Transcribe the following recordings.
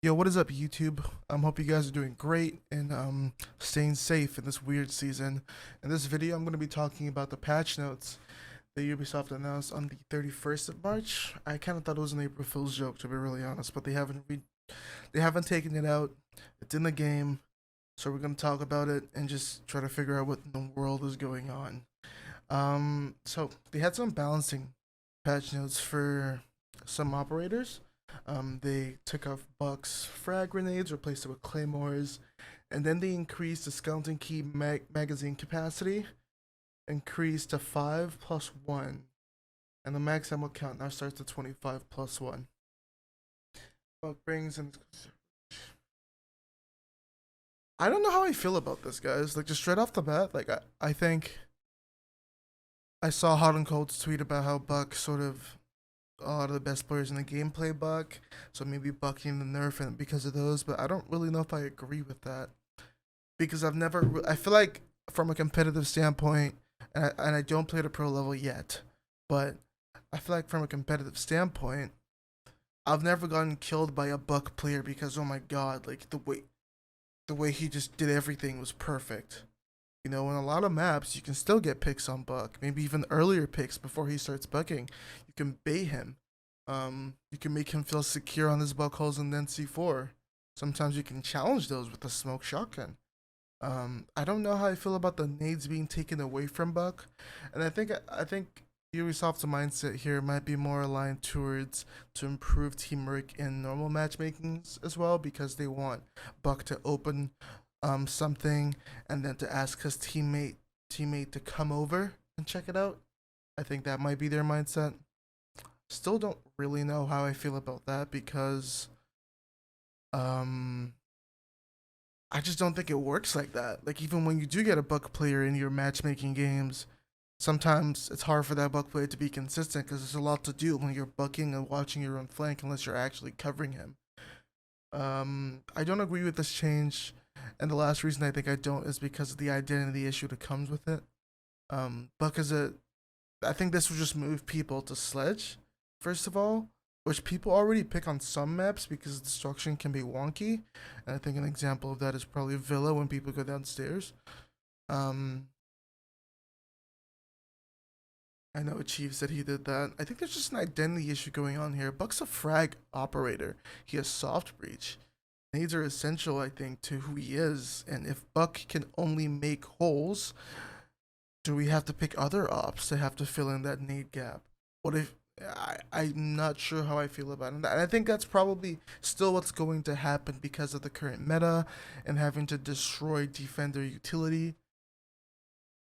Yo, what is up, YouTube? Hope you guys are doing great and staying safe in this weird season. In this video, I'm going to be talking about the patch notes that Ubisoft announced on the 31st of March. I kind of thought it was an April Fool's joke, to be really honest, but they haven't taken it out. It's in the game, so we're going to talk about it and just try to figure out what in the world is going on. So they had some balancing patch notes for some operators. They took off Buck's frag grenades, replaced it with claymores, and then they increased the skeleton key magazine capacity, increased to 5 plus 1, and the max ammo count now starts at 25 plus 1. Buck brings in. I don't know how I feel about this, guys. Like, just straight off the bat, like, I think I saw Hot and Cold's tweet about how Buck sort of a lot of the best players in the game play Buck, so maybe bucking the nerf and because of those, but I don't really know if I agree with that because I feel like from a competitive standpoint, and I don't play at a pro level yet, but I feel like from a competitive standpoint, I've never gotten killed by a Buck player because oh my god, like the way he just did everything was perfect. You know, in a lot of maps, you can still get picks on Buck. Maybe even earlier picks before he starts bucking. You can bait him. You can make him feel secure on his buck holes and then C4. Sometimes you can challenge those with a smoke shotgun. I don't know how I feel about the nades being taken away from Buck, and I think Ubisoft's mindset here might be more aligned towards to improve teamwork in normal matchmakings as well because they want Buck to open something and then to ask his teammate to come over and check it out. I think that might be their mindset. Still don't really know how I feel about that because um I just don't think it works like that. Like even when you do get a buck player in your matchmaking games, sometimes it's hard for that buck player to be consistent because there's a lot to do when you're bucking and watching your own flank unless you're actually covering him. I don't agree with this change, and the last reason I think I don't is because of the identity issue that comes with it. Buck is a I think this would just move people to Sledge, first of all, which people already pick on some maps because destruction can be wonky. And I think an example of that is probably Villa when people go downstairs. Um, I know Chief said he did that. I think there's just an identity issue going on here. Buck's a frag operator. He has soft breach. Nades are essential, I think, to who he is. And if Buck can only make holes, do we have to pick other ops to have to fill in that nade gap? What if I'm not sure how I feel about it. And I think that's probably still what's going to happen because of the current meta and having to destroy defender utility.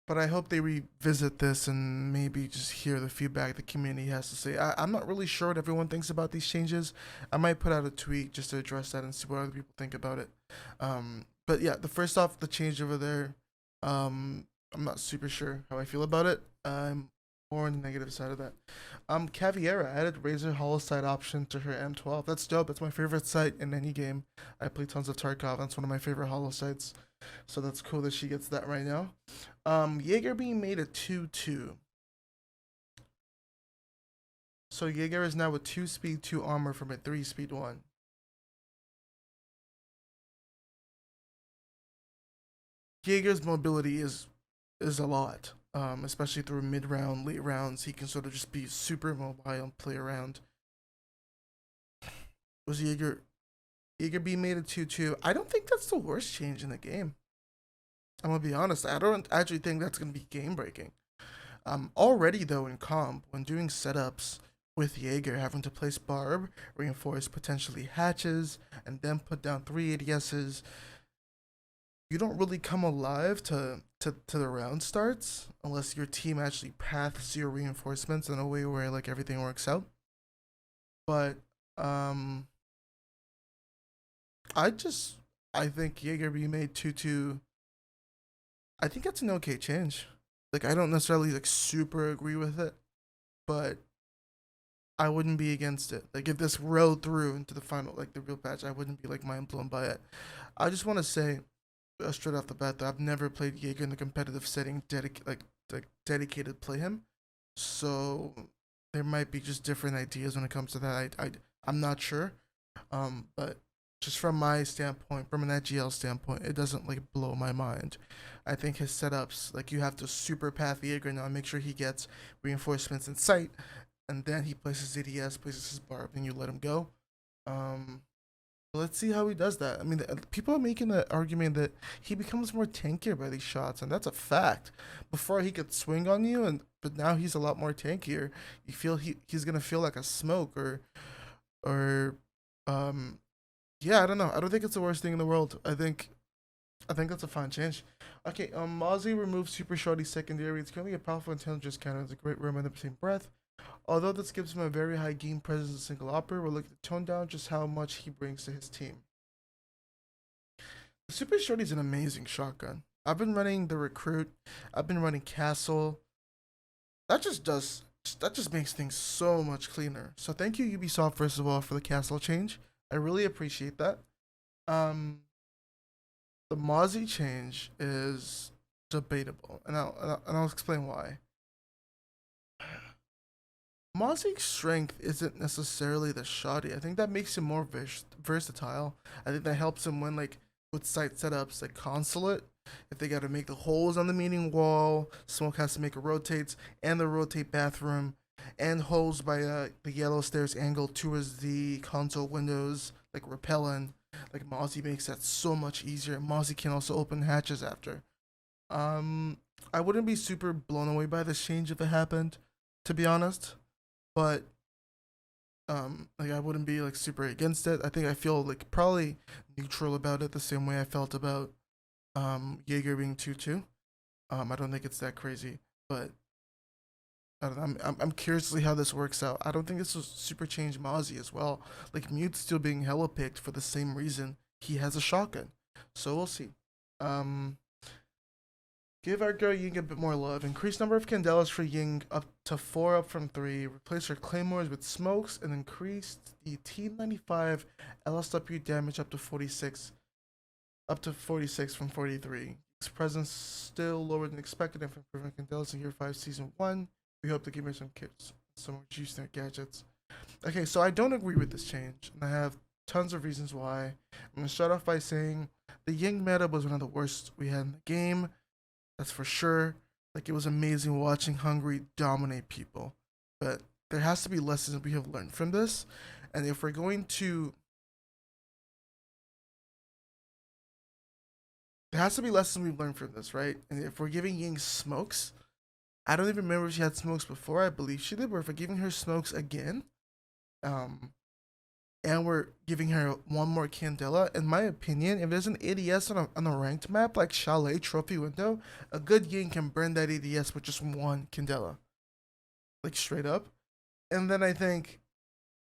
But I hope they revisit this and maybe just hear the feedback the community has to say. I'm not really sure what everyone thinks about these changes. I might put out a tweet just to address that and see what other people think about it. But yeah, the first off, the change over there, I'm not super sure how I feel about it. I'm more on the negative side of that. Caviera added Razor Hollow Sight option to her M12. That's dope. That's my favorite sight in any game. I play tons of Tarkov. That's one of my favorite hollow sights. So that's cool that she gets that right now. Jaeger being made a 2-2. So Jaeger is now a 2 speed 2 armor from a 3 speed 1. Jaeger's mobility is a lot. Especially through mid round, late rounds, he can sort of just be super mobile and play around. Was Jaeger being made a 2-2? I don't think that's the worst change in the game. I'm gonna be honest. I don't actually think that's gonna be game breaking. Already though in comp, when doing setups with Jaeger, having to place barb, reinforce potentially hatches, and then put down 3 ADSs, you don't really come alive to the round starts unless your team actually paths your reinforcements in a way where like everything works out. But um, I just I think Jaeger being made 2-2. I think that's an okay change. Like I don't necessarily like super agree with it, but I wouldn't be against it. Like if this rode through into the final, like the real patch, I wouldn't be like mind blown by it. I just want to say straight off the bat that I've never played Jaeger in a competitive setting, like dedicated play him. So there might be just different ideas when it comes to that. I'm not sure. But just from my standpoint, from an AGL standpoint, it doesn't like blow my mind. I think his setups, like you have to super path Jaeger now and make sure he gets reinforcements in sight, and then he places ZDS, places his barb, and you let him go. Um, let's see how he does that. I mean, people are making the argument that he becomes more tankier by these shots, and that's a fact. Before he could swing on you, and but now he's a lot more tankier. You feel he's gonna feel like a smoke or um yeah, I don't know. I don't think it's the worst thing in the world. I think that's a fine change. Okay, Mozzie removes Super Shorty's secondary. It's currently a powerful intelligence cannon. It's a great room in the same breath. Although this gives him a very high game presence in single opera, we're looking to tone down just how much he brings to his team. The Super Shorty's an amazing shotgun. I've been running the recruit. I've been running castle. That just does. That just makes things so much cleaner. So thank you Ubisoft first of all for the castle change. I really appreciate that. Um, the Mozzie change is debatable, and I'll explain why. Mozzie's strength isn't necessarily the shoddy. I think that makes him more versatile. I think that helps him win like with site setups like consulate. If they got to make the holes on the meeting wall, Smoke has to make a rotates and the rotate bathroom, and holes by the yellow stairs angle towards the console windows like repellent. Like Mozzie makes that so much easier. Mozzie can also open hatches after. Um, I wouldn't be super blown away by this change if it happened, to be honest. But like I wouldn't be like super against it. I think I feel like probably neutral about it the same way I felt about Jaeger being 2-2. I don't think it's that crazy, but I don't know, I'm curious to see how this works out. I don't think this will super change Mozzie as well. Like Mute's still being hella picked for the same reason he has a shotgun, so we'll see. Um, Give our girl Ying a bit more love. Increase number of candelas for Ying up to 4 up from 3. Replace her claymores with smokes and increase the T95 LSW damage up to 46. Up to 46 from 43. His presence still lower than expected and from improving candelas in Year 5 Season 1. We hope to give her some kits, some more juice in their gadgets. Okay, so I don't agree with this change, and I have tons of reasons why. I'm going to start off by saying the Ying meta was one of the worst we had in the game. That's for sure. Like it was amazing watching Hungary dominate people. But there has to be lessons we have learned from this. And if we're going to there has to be lessons we've learned from this, right? And if we're giving Ying smokes, I don't even remember if she had smokes before. I believe she did, but if we're giving her smokes again, um, and we're giving her one more Candela. In my opinion, if there's an ADS on a ranked map like Chalet Trophy Window, a good Ying can burn that ADS with just one Candela, like straight up. And then I think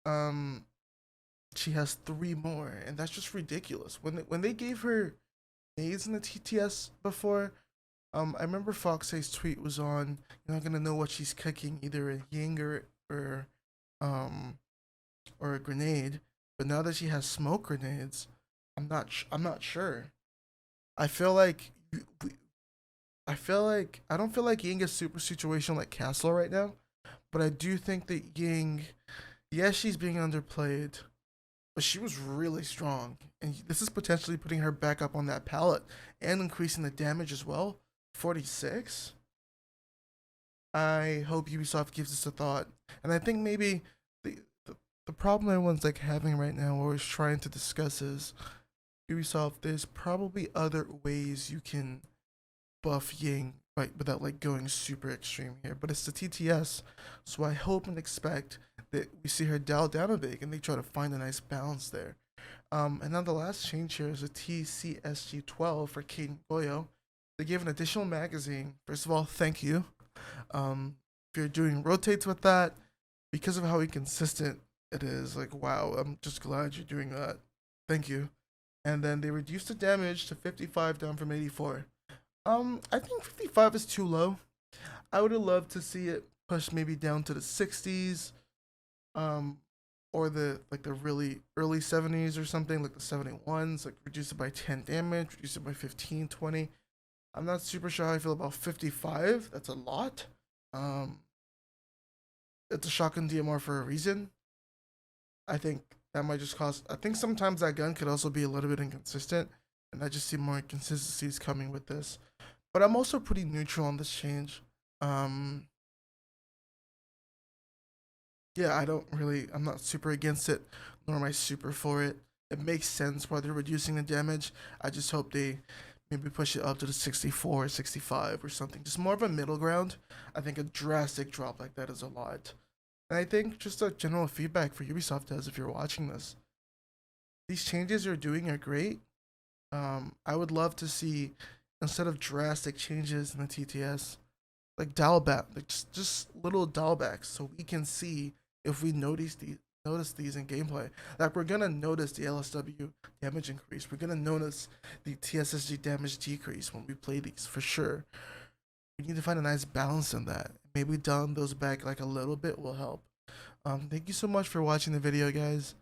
um, she has 3 more, and that's just ridiculous. When they gave her Nades in the TTS before, I remember Foxay's tweet was on, "You're not gonna know what she's cooking, either a Ying um or a grenade." But now that she has smoke grenades, I'm not sure. I feel like I don't feel like Ying is super situation like Castle right now, but I do think that Ying, yes, she's being underplayed, but she was really strong, and this is potentially putting her back up on that palette and increasing the damage as well. 46. I hope Ubisoft gives this a thought, and I think maybe the the problem everyone's like having right now, or is trying to discuss, is Ubisoft. There's probably other ways you can buff Ying, right, without like going super extreme here. But it's the TTS, so I hope and expect that we see her dial down a bit and they try to find a nice balance there. And then the last change here is a TCSG12 for Kaden Goyo. They gave an additional magazine. First of all, thank you. If you're doing rotates with that, because of how inconsistent it is, like wow, I'm just glad you're doing that. Thank you. And then they reduced the damage to 55 down from 84. I think 55 is too low. I would have loved to see it pushed maybe down to the 60s, um, or the really early 70s or something, like the 71s, like reduce it by 10 damage, reduce it by 15, 20. I'm not super sure how I feel about 55. That's a lot. Um, it's a shotgun DMR for a reason. I think That might just cause. I think sometimes that gun could also be a little bit inconsistent, and I just see more inconsistencies coming with this. But I'm also pretty neutral on this change. Um, yeah, I'm not super against it, nor am I super for it. It makes sense why they're reducing the damage. I just hope they maybe push it up to the 64, 65 or something. Just more of a middle ground. I think a drastic drop like that is a lot. And I think just a general feedback for Ubisoft does if you're watching this. These changes you're doing are great. I would love to see, instead of drastic changes in the TTS, like dial back, like just little dial backs, so we can see if we notice these in gameplay. Like we're gonna notice the LSW damage increase. We're gonna notice the TSSG damage decrease when we play these for sure. We need to find a nice balance in that. Maybe dialing those back like a little bit will help. Thank you so much for watching the video, guys.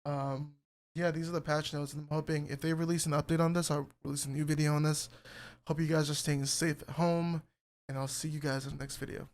Um, yeah, these are the patch notes, and I'm hoping if they release an update on this, I'll release a new video on this. Hope you guys are staying safe at home, and I'll see you guys in the next video.